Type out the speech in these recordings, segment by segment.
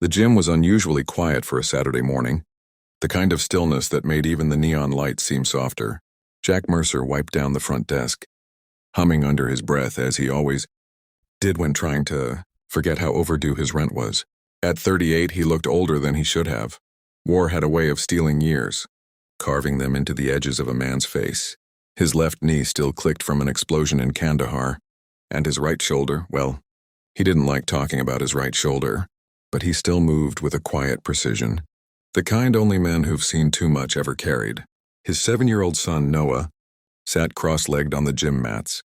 The gym was unusually quiet for a Saturday morning, the kind of stillness that made even the neon lights seem softer. Jack Mercer wiped down the front desk, humming under his breath as he always did when trying to forget how overdue his rent was. At 38, he looked older than he should have. War had a way of stealing years, carving them into the edges of a man's face. His left knee still clicked from an explosion in Kandahar, and his right shoulder, well, he didn't like talking about his right shoulder, but he still moved with a quiet precision, the kind only men who've seen too much ever carried. His 7-year-old son, Noah, sat cross-legged on the gym mats,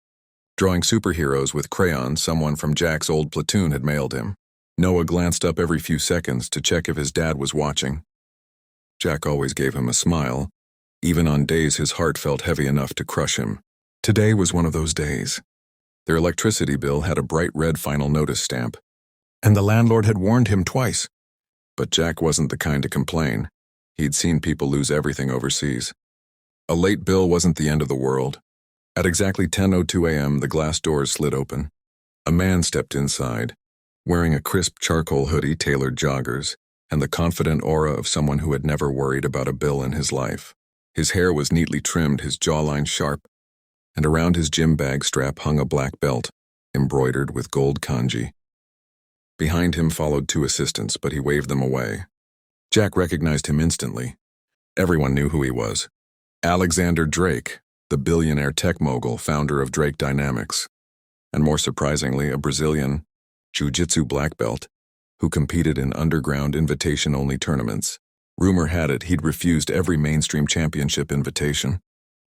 drawing superheroes with crayons someone from Jack's old platoon had mailed him. Noah glanced up every few seconds to check if his dad was watching. Jack always gave him a smile, even on days his heart felt heavy enough to crush him. Today was one of those days. Their electricity bill had a bright red final notice stamp, and the landlord had warned him twice. But Jack wasn't the kind to complain. He'd seen people lose everything overseas. A late bill wasn't the end of the world. At exactly 10:02 a.m., the glass doors slid open. A man stepped inside, wearing a crisp charcoal hoodie, tailored joggers, and the confident aura of someone who had never worried about a bill in his life. His hair was neatly trimmed, his jawline sharp, and around his gym bag strap hung a black belt, embroidered with gold kanji. Behind him followed 2 assistants, but he waved them away. Jack recognized him instantly. Everyone knew who he was. Alexander Drake, the billionaire tech mogul, founder of Drake Dynamics, and more surprisingly, a Brazilian jiu-jitsu black belt who competed in underground invitation-only tournaments. Rumor had it he'd refused every mainstream championship invitation,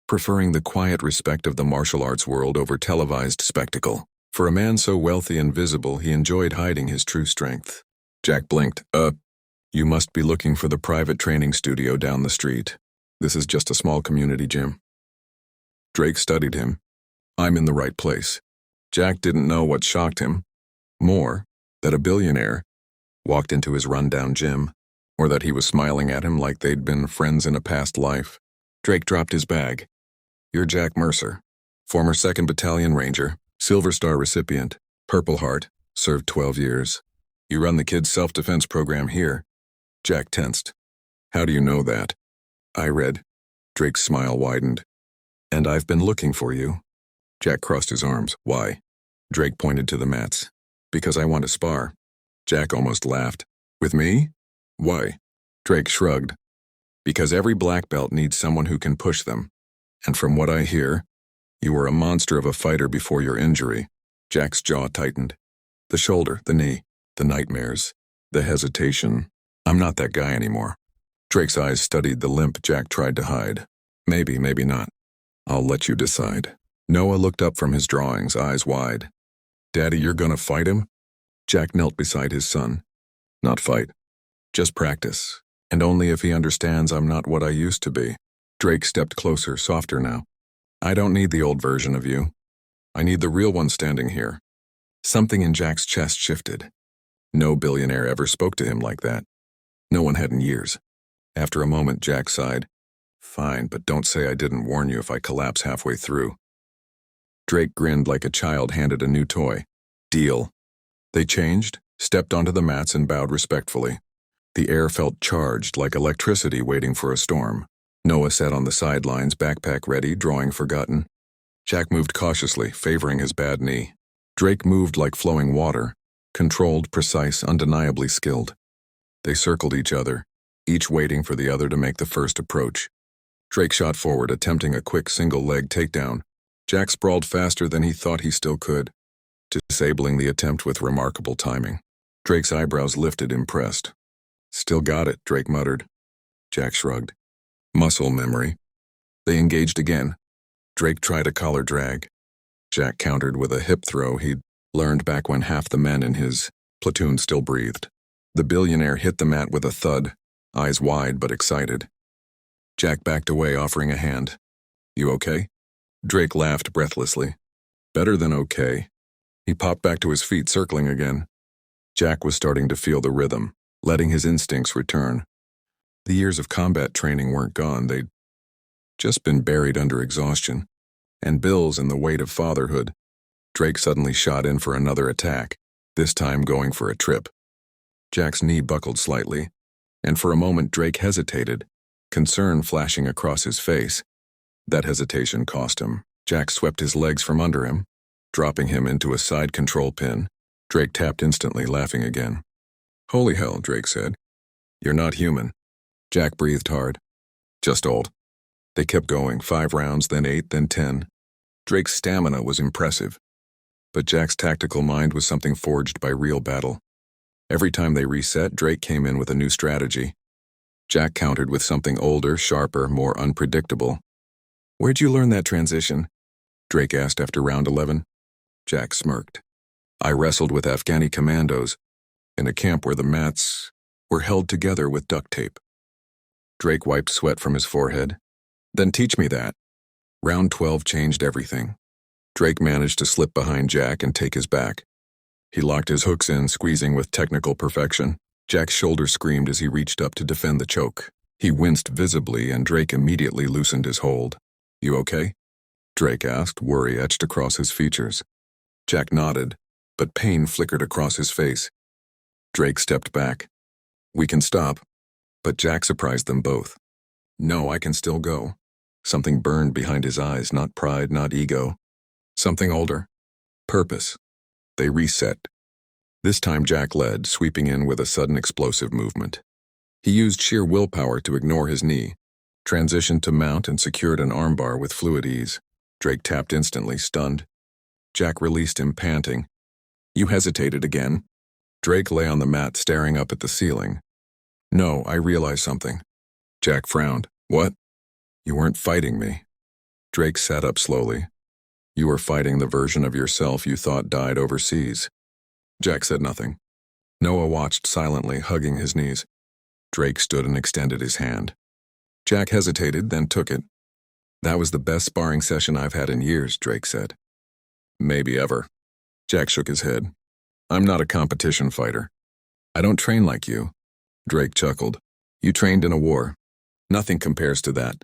preferring the quiet respect of the martial arts world over televised spectacle. For a man so wealthy and visible, he enjoyed hiding his true strength. Jack blinked. You must be looking for the private training studio down the street. This is just a small community gym." Drake studied him. "I'm in the right place." Jack didn't know what shocked him more, that a billionaire walked into his rundown gym, or that he was smiling at him like they'd been friends in a past life. Drake dropped his bag. "You're Jack Mercer, former 2nd Battalion Ranger, Silver Star recipient, Purple Heart, served 12 years. You run the kids' self-defense program here." Jack tensed. "How do you know that?" "I read." Drake's smile widened. "And I've been looking for you." Jack crossed his arms. "Why?" Drake pointed to the mats. "Because I want to spar." Jack almost laughed. "With me? Why?" Drake shrugged. "Because every black belt needs someone who can push them. And from what I hear, you were a monster of a fighter before your injury." Jack's jaw tightened. The shoulder, the knee, the nightmares, the hesitation. "I'm not that guy anymore." Drake's eyes studied the limp Jack tried to hide. "Maybe, maybe not. I'll let you decide." Noah looked up from his drawings, eyes wide. "Daddy, you're gonna fight him?" Jack knelt beside his son. "Not fight. Just practice. And only if he understands I'm not what I used to be." Drake stepped closer, softer now. "I don't need the old version of you. I need the real one standing here." Something in Jack's chest shifted. No billionaire ever spoke to him like that. No one had in years. After a moment, Jack sighed. "Fine, but don't say I didn't warn you if I collapse halfway through." Drake grinned like a child handed a new toy. "Deal." They changed, stepped onto the mats, and bowed respectfully. The air felt charged, like electricity waiting for a storm. Noah sat on the sidelines, backpack ready, drawing forgotten. Jack moved cautiously, favoring his bad knee. Drake moved like flowing water, controlled, precise, undeniably skilled. They circled each other, each waiting for the other to make the first approach. Drake shot forward, attempting a quick single-leg takedown. Jack sprawled faster than he thought he still could, disabling the attempt with remarkable timing. Drake's eyebrows lifted, impressed. "Still got it," Drake muttered. Jack shrugged. "Muscle memory." They engaged again. Drake tried a collar drag. Jack countered with a hip throw he'd learned back when half the men in his platoon still breathed. The billionaire hit the mat with a thud, eyes wide but excited. Jack backed away, offering a hand. "You okay?" Drake laughed breathlessly. "Better than okay." He popped back to his feet, circling again. Jack was starting to feel the rhythm, letting his instincts return. The years of combat training weren't gone, they'd just been buried under exhaustion and bills and the weight of fatherhood. Drake suddenly shot in for another attack, this time going for a trip. Jack's knee buckled slightly, and for a moment Drake hesitated, concern flashing across his face. That hesitation cost him. Jack swept his legs from under him, dropping him into a side control pin. Drake tapped instantly, laughing again. "Holy hell," Drake said. "You're not human." Jack breathed hard. "Just old." They kept going, 5 rounds, then 8, then 10. Drake's stamina was impressive, but Jack's tactical mind was something forged by real battle. Every time they reset, Drake came in with a new strategy. Jack countered with something older, sharper, more unpredictable. "Where'd you learn that transition?" Drake asked after round 11. Jack smirked. "I wrestled with Afghani commandos in a camp where the mats were held together with duct tape." Drake wiped sweat from his forehead. "Then teach me that." Round 12 changed everything. Drake managed to slip behind Jack and take his back. He locked his hooks in, squeezing with technical perfection. Jack's shoulder screamed as he reached up to defend the choke. He winced visibly, and Drake immediately loosened his hold. "You okay?" Drake asked, worry etched across his features. Jack nodded, but pain flickered across his face. Drake stepped back. "We can stop." But Jack surprised them both. "No, I can still go." Something burned behind his eyes, not pride, not ego. Something older. Purpose. They reset. This time Jack led, sweeping in with a sudden explosive movement. He used sheer willpower to ignore his knee, transitioned to mount and secured an armbar with fluid ease. Drake tapped instantly, stunned. Jack released him, panting. "You hesitated again." Drake lay on the mat, staring up at the ceiling. "No, I realized something." Jack frowned. "What?" "You weren't fighting me." Drake sat up slowly. "You were fighting the version of yourself you thought died overseas." Jack said nothing. Noah watched silently, hugging his knees. Drake stood and extended his hand. Jack hesitated, then took it. "That was the best sparring session I've had in years," Drake said. "Maybe ever." Jack shook his head. "I'm not a competition fighter. I don't train like you." Drake chuckled. "You trained in a war. Nothing compares to that."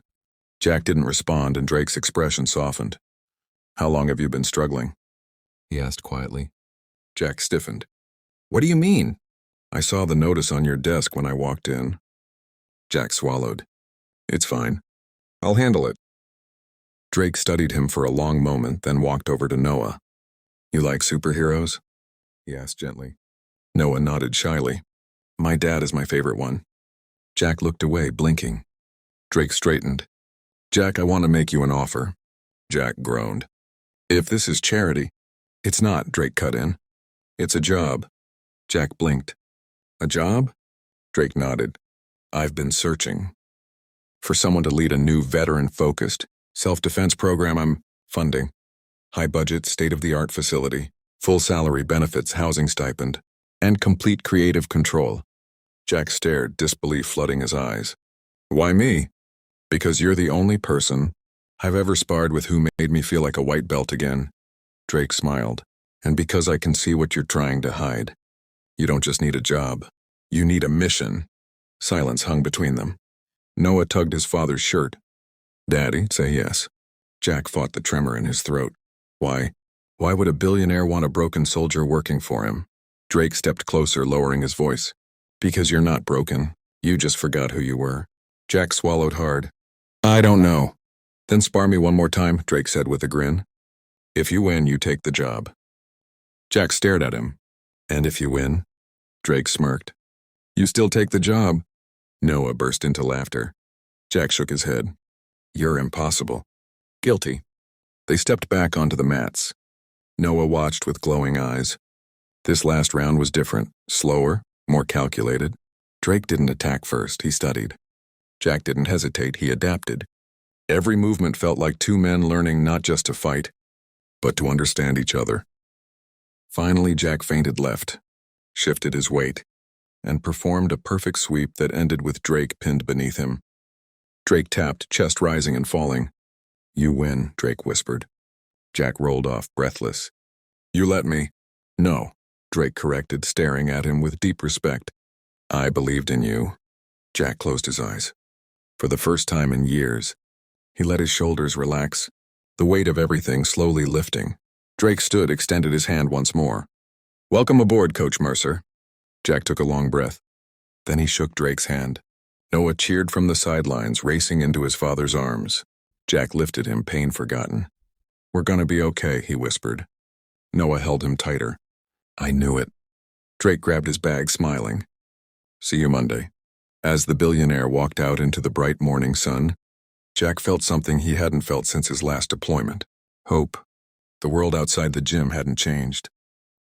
Jack didn't respond, and Drake's expression softened. "How long have you been struggling?" he asked quietly. Jack stiffened. "What do you mean?" "I saw the notice on your desk when I walked in." Jack swallowed. "It's fine. I'll handle it." Drake studied him for a long moment, then walked over to Noah. "You like superheroes?" he asked gently. Noah nodded shyly. "My dad is my favorite one." Jack looked away, blinking. Drake straightened. "Jack, I want to make you an offer." Jack groaned. "If this is charity." "It's not," Drake cut in. "It's a job." Jack blinked. "A job?" Drake nodded. "I've been searching for someone to lead a new veteran-focused self-defense program I'm funding. High-budget, state-of-the-art facility, full salary, benefits, housing stipend, and complete creative control." Jack stared, disbelief flooding his eyes. "Why me?" "Because you're the only person I've ever sparred with who made me feel like a white belt again." Drake smiled. "And because I can see what you're trying to hide. You don't just need a job. You need a mission." Silence hung between them. Noah tugged his father's shirt. "Daddy, say yes." Jack fought the tremor in his throat. "Why? Why would a billionaire want a broken soldier working for him?" Drake stepped closer, lowering his voice. "Because you're not broken. You just forgot who you were." Jack swallowed hard. "I don't know." "Then spar me one more time," Drake said with a grin. "If you win, you take the job." Jack stared at him. "And if you win?" Drake smirked. "You still take the job." Noah burst into laughter. Jack shook his head. "You're impossible." "Guilty." They stepped back onto the mats. Noah watched with glowing eyes. This last round was different, slower, more calculated. Drake didn't attack first, he studied. Jack didn't hesitate, he adapted. Every movement felt like two men learning not just to fight, but to understand each other. Finally, Jack feinted left, shifted his weight, and performed a perfect sweep that ended with Drake pinned beneath him. Drake tapped, chest rising and falling. "You win," Drake whispered. Jack rolled off, breathless. "You let me." "No," Drake corrected, staring at him with deep respect. "I believed in you." Jack closed his eyes. For the first time in years, he let his shoulders relax, the weight of everything slowly lifting. Drake stood, extended his hand once more. "Welcome aboard, Coach Mercer." Jack took a long breath. Then he shook Drake's hand. Noah cheered from the sidelines, racing into his father's arms. Jack lifted him, pain forgotten. "We're gonna be okay," he whispered. Noah held him tighter. "I knew it." Drake grabbed his bag, smiling. "See you Monday." As the billionaire walked out into the bright morning sun, Jack felt something he hadn't felt since his last deployment. Hope. The world outside the gym hadn't changed.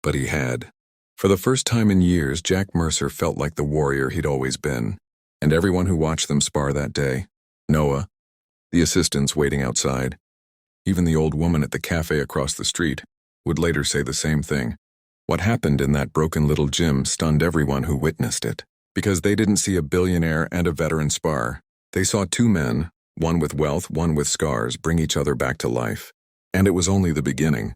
But he had. For the first time in years, Jack Mercer felt like the warrior he'd always been. And everyone who watched them spar that day, Noah, the assistants waiting outside, even the old woman at the cafe across the street, would later say the same thing. What happened in that broken little gym stunned everyone who witnessed it. Because they didn't see a billionaire and a veteran spar. They saw two men, one with wealth, one with scars, bring each other back to life. And it was only the beginning.